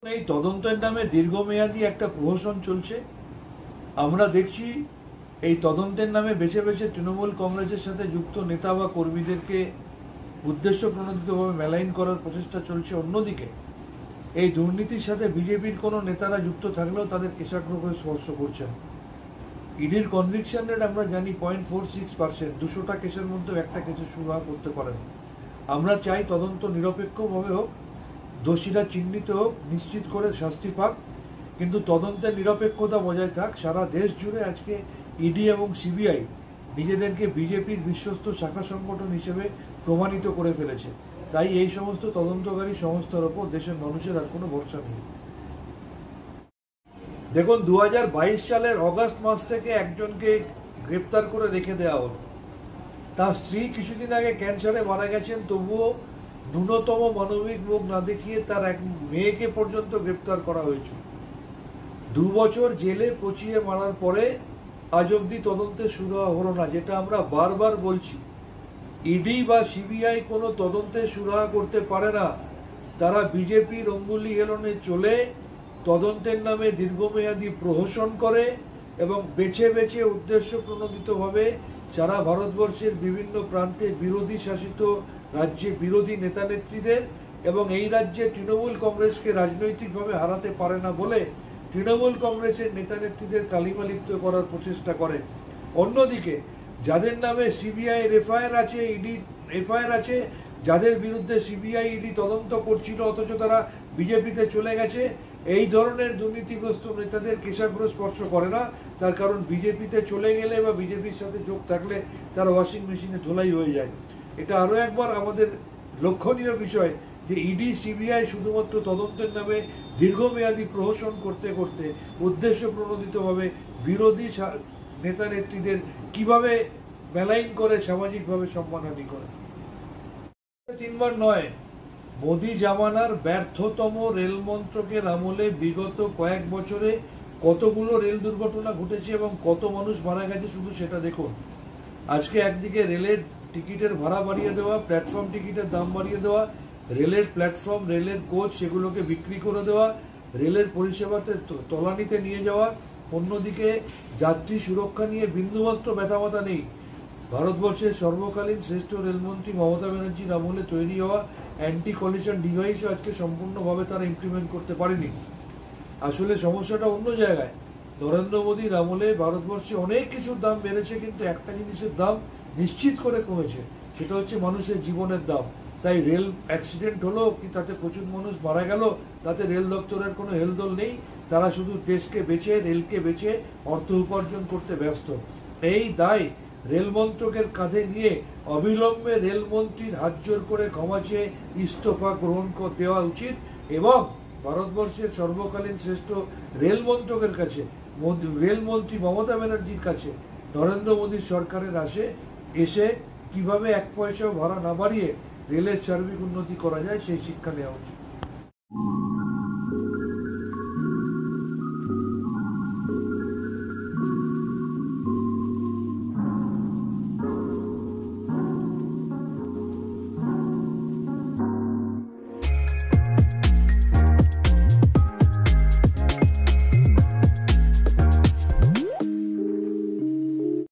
এই তদন্তের নামে দীর্ঘমেয়াদী একটা প্রহসন চলছে। আমরা দেখছি এই তদন্তের নামে বেছে বেছে তৃণমূল কংগ্রেসের সাথে যুক্ত নেতা বা কর্মীদেরকে উদ্দেশ্য প্রণোদিতভাবে মেলাইন করার প্রচেষ্টা চলছে। অন্যদিকে এই দুর্নীতির সাথে বিজেপির কোনো নেতারা যুক্ত থাকলেও তাদের কেশাগ্রহে স্পর্শ করছেন। ইডির কনভিকশন রেট আমরা জানি 0.46%। 200টা কেসের মধ্যে একটা কেসে সুরাহা করতে পারেন। আমরা চাই তদন্ত নিরপেক্ষভাবে হোক, দোষীরা চিহ্নিত হোক, নিশ্চিত করে শাস্তি পাক, কিন্তু তদন্তের নিরপেক্ষতা বজায় থাক। সারা দেশ জুড়ে আজকে ইডি এবং সিবিআই নিজেদেরকে বিজেপির বিশ্বস্ত শাখা সংগঠন হিসেবে প্রমাণিত করে ফেলেছে। তাই এই সমস্ত তদন্তকারী সংস্থার ওপর দেশের মানুষের আর কোনো ভরসা নেই। দেখুন, 2022 সালের অগাস্ট মাস থেকে একজনকে গ্রেপ্তার করে রেখে দেওয়া হলো। তার স্ত্রী কিছুদিন আগে ক্যান্সারে মারা গেছেন, তবুও ন্যূনতম মানবিক মুখ না দেখিয়ে তার এক মেয়েকে পর্যন্ত গ্রেপ্তার করা হয়েছিল। 2 বছর জেলে পচিয়ে মারার পরে আজ অব্দি তদন্তে শুরু হলো না। যেটা আমরা বারবার বলছি, ইডি বা সিবিআই কোনো তদন্তে সুরাহা করতে পারে না। তারা বিজেপির অঙ্গুলি হেলনে চলে তদন্তের নামে দীর্ঘমেয়াদী প্রহসন করে এবং বেছে বেছে উদ্দেশ্য প্রণোদিতভাবে সারা ভারতবর্ষের বিভিন্ন প্রান্তে বিরোধী শাসিত রাজ্যে বিরোধী নেতানেত্রীদের এবং এই রাজ্যে তৃণমূল কংগ্রেসকে রাজনৈতিকভাবে হারাতে পারে না বলে তৃণমূল কংগ্রেসের নেতানেত্রীদের কালিমালিপ্ত করার প্রচেষ্টা করে। অন্যদিকে যাদের নামে সিবিআই এফআইআর আছে, ইডি এফআইআর আছে, যাদের বিরুদ্ধে সিবিআই ইডি তদন্ত করছিল অথচ তারা বিজেপিতে চলে গেছে, এই ধরনের দুর্নীতিগ্রস্ত নেতাদের কেশাগ্র স্পর্শ করে না। তার কারণ বিজেপিতে চলে গেলে বা বিজেপির সাথে যোগ থাকলে তারা ওয়াশিং মেশিনে ধোলাই হয়ে যায়। এটা আরও একবার আমাদের লক্ষণীয় বিষয় যে ইডি সিবিআই শুধুমাত্র তদন্তের নামে দীর্ঘমেয়াদী প্রহসন করতে করতে উদ্দেশ্য প্রণোদিতভাবে বিরোধী নেতা নেত্রীদের কিভাবে মেলাইন করে সামাজিকভাবে সম্মানহানি করে। 3 বার নয়, মোদি জামানার ব্যর্থতম রেল মন্ত্রকের আমলে বিগত কয়েক বছরে কতগুলো রেল দুর্ঘটনা ঘটেছে এবং কত মানুষ মারা গেছে শুধু সেটা দেখুন। আজকে একদিকে রেলের টিকিটের ভাড়া বাড়িয়ে দেওয়া, প্ল্যাটফর্ম টিকিটের দাম বাড়িয়ে দেওয়া, রেলের প্ল্যাটফর্ম, রেলের কোচ সেগুলোকে বিক্রি করে দেওয়া, রেলের পরিষেবাতে তলানিতে নিয়ে যাওয়া। অন্যদিকে যাত্রী সুরক্ষা নিয়ে বিন্দুমাত্র ব্যথামাথা নেই। ভারতবর্ষের সর্বকালীন শ্রেষ্ঠ রেলমন্ত্রী মমতা ব্যানার্জির আমলে তৈরি হওয়া অ্যান্টি কলিশন ডিভাইসও আজকে সম্পূর্ণভাবে তারা ইমপ্লিমেন্ট করতে পারেনি। আসলে সমস্যাটা অন্য জায়গায়। নরেন্দ্র মোদীর আমলে ভারতবর্ষে অনেক কিছুর দাম বেড়েছে, কিন্তু একটা জিনিসের দাম নিশ্চিত করে কমেছে, সেটা হচ্ছে মানুষের জীবনের দাম। তাই রেল অ্যাক্সিডেন্ট হলো কি তাতে প্রচুর মানুষ মারা গেল, তাতে রেল দপ্তরের কোনো হেলদোল নেই। তারা শুধু দেশকে বেচে, রেলকে বেচে অর্থ উপার্জন করতে ব্যস্ত। এই দায় রেল মন্ত্রকের কাঁধে নিয়ে অবিলম্বে রেলমন্ত্রীর হাত জোর করে ক্ষমা চেয়ে ইস্তফা গ্রহণ দেওয়া উচিত এবং ভারতবর্ষের সর্বকালীন শ্রেষ্ঠ রেল মন্ত্রকের কাছে, রেলমন্ত্রী মমতা ব্যানার্জির কাছে নরেন্দ্র মোদীর সরকারের এসে কিভাবে 1 পয়সাও ভাড়া না বাড়িয়ে রেলের সার্বিক উন্নতি করা যায় সেই শিক্ষা নেওয়া উচিত।